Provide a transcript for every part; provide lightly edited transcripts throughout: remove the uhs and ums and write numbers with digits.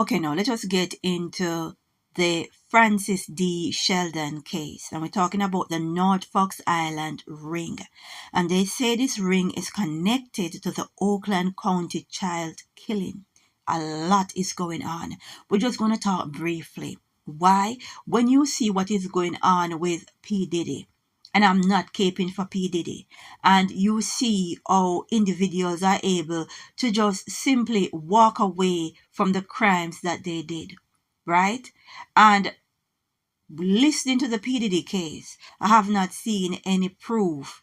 Okay, now let us get into the Francis D.Shelden case. And we're talking about the North Fox Island ring. And they say this ring is connected to the Oakland County child killing. A lot is going on. We're just going to talk briefly. Why? When you see what is going on with P. Diddy, and I'm not caping for P. Diddy, and you see how individuals are able to just simply walk away from the crimes that they did, right? And listening to the P. Diddy case, I have not seen any proof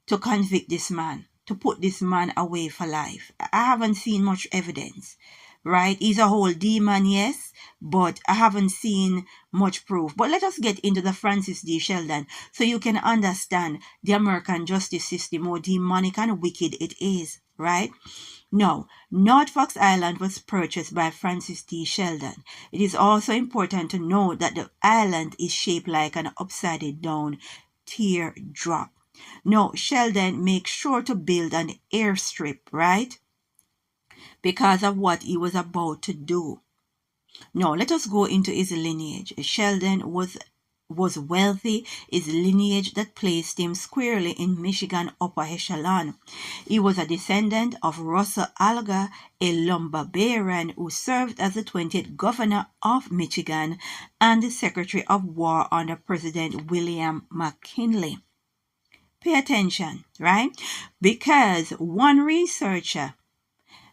to convict this man, to put this man away for life. I haven't seen much evidence, right? He's a whole demon, yes, but I haven't seen much proof. But let us get into the Francis D. Shelden so you can understand the American justice system, how demonic and wicked it is, right? Now, North Fox Island was purchased by Francis D. Shelden. It is also important to note that the island is shaped like an upside down teardrop. Now, Shelden makes sure to build an airstrip, right? Because of what he was about to do. Now, let us go into his lineage. Shelden was wealthy, his lineage that placed him squarely in Michigan upper echelon. He was a descendant of Russell Alger, a lumber baron who served as the 20th governor of Michigan and the Secretary of War under President William McKinley. Pay attention, right? Because one researcher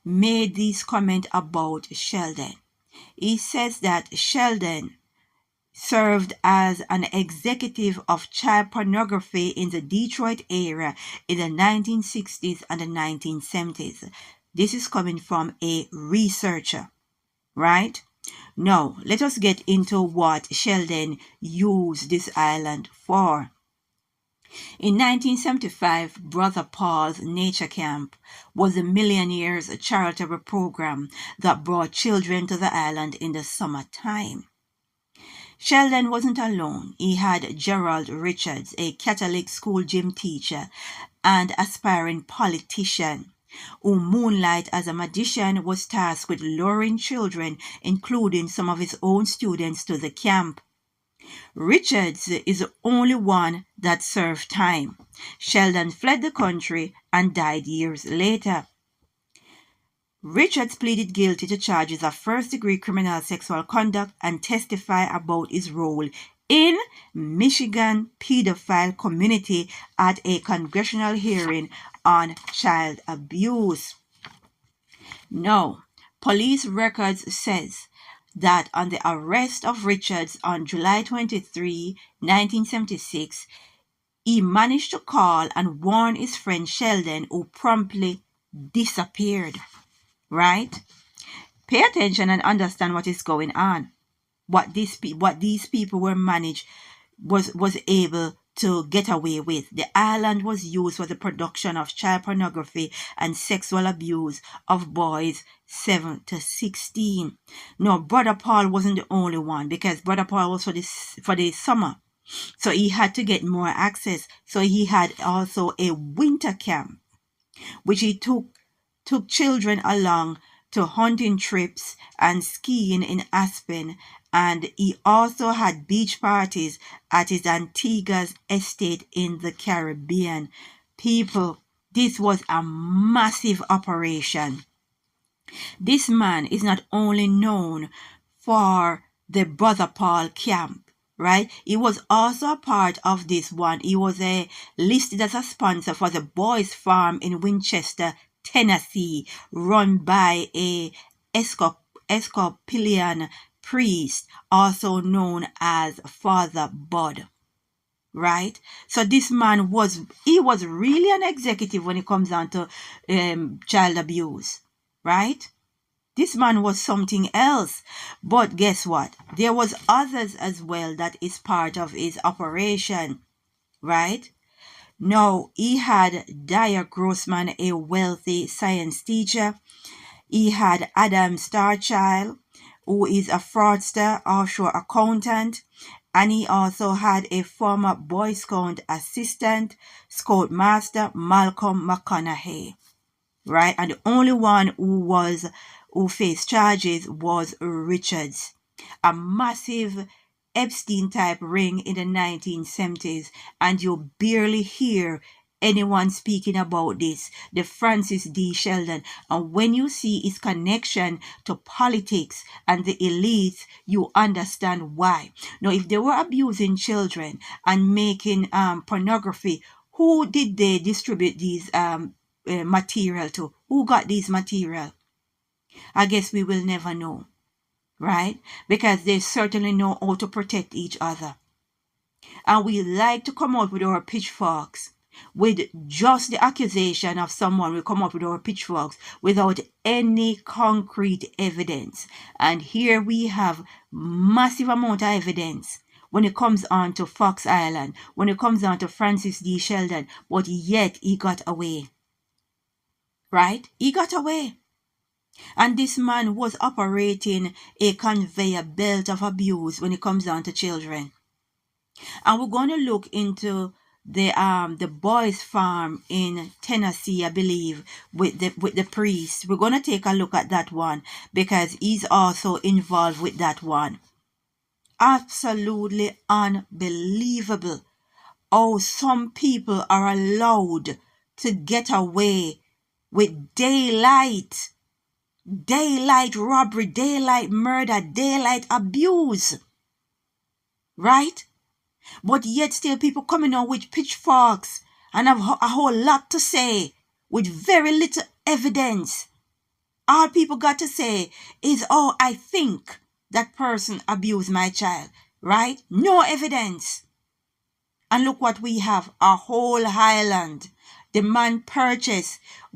made this comment about Shelden. He says that Shelden served as an executive of child pornography in the Detroit area in the 1960s and the 1970s. This is coming from a researcher, right? Now, let us get into what Shelden used this island for. In 1975, Brother Paul's Nature Camp was the Millionaires charitable program that brought children to the island in the summertime. Shelden wasn't alone. He had Gerald Richards, a Catholic school gym teacher and aspiring politician, who moonlight as a magician, was tasked with luring children, including some of his own students, to the camp. Richards is the only one that served time. Shelden fled the country and died years later. Richards pleaded guilty to charges of first-degree criminal sexual conduct and testified about his role in Michigan pedophile community at a congressional hearing on child abuse. Now, police records says that on the arrest of Richards on July 23, 1976, he managed to call and warn his friend Shelden, who promptly disappeared. Right? Pay attention and understand what is going on. What these people were managed was able to get away with. The island was used for the production of child pornography and sexual abuse of boys 7 to 16. No, Brother Paul wasn't the only one, because Brother Paul was for the summer. So he had to get more access. So he had also a winter camp, which he took children along to hunting trips and skiing in Aspen, and he also had beach parties at his Antigua's estate in the Caribbean. People, this was a massive operation. This man is not only known for the Brother Paul camp, right? He was also a part of this one. He was listed as a sponsor for the Boys Farm in Winchester, Tennessee, run by a Episcopalian priest, also known as Father Bud. Right? So this man was really an executive when it comes down to child abuse. Right? This man was something else. But guess what? There was others as well that is part of his operation. Right? Now, he had Dyer Grossman, a wealthy science teacher. He had Adam Starchild, who is a fraudster, offshore accountant. And he also had a former Boy Scout assistant, Scoutmaster Malcolm McConaughey. Right? And the only one who who faced charges was Richards, a massive Epstein type ring in the 1970s, and you barely hear anyone speaking about this, the Francis D.Shelden. And when you see its connection to politics and the elites, you understand why. Now, if they were abusing children and making pornography, who did they distribute these material to? Who got these material? I guess we will never know, right? Because they certainly know how to protect each other. And we like to come out with our pitchforks. With just the accusation of someone, we come up with our pitchforks without any concrete evidence. And here we have massive amount of evidence when it comes on to Fox Island, when it comes on to Francis D.Shelden, but yet he got away. Right? He got away. And this man was operating a conveyor belt of abuse when it comes down to children. And we're going to look into the boys' farm in Tennessee, I believe, with the priest. We're going to take a look at that one because he's also involved with that one. Absolutely unbelievable how some people are allowed to get away with daylight robbery, daylight murder, daylight abuse, right? But yet still people coming on with pitchforks and have a whole lot to say with very little evidence. All people got to say is, oh, I think that person abused my child, right? No evidence. And look what we have, a whole island. The man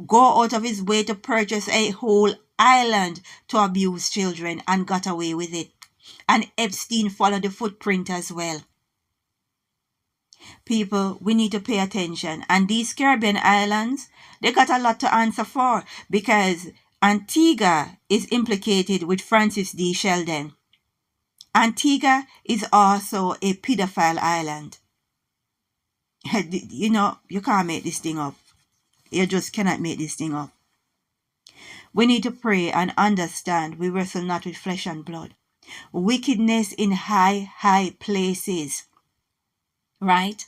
go out of his way to purchase a whole island to abuse children and got away with it. And Epstein followed the footprint as well. People, we need to pay attention. And these Caribbean islands, they got a lot to answer for because Antigua is implicated with Francis D.Shelden. Antigua is also a pedophile island. You know, you can't make this thing up. You just cannot make this thing up. We need to pray and understand we wrestle not with flesh and blood. Wickedness in high places. Right?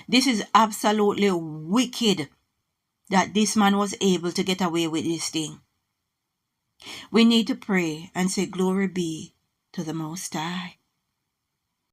This is absolutely wicked that this man was able to get away with this thing. We need to pray and say glory be to the Most High.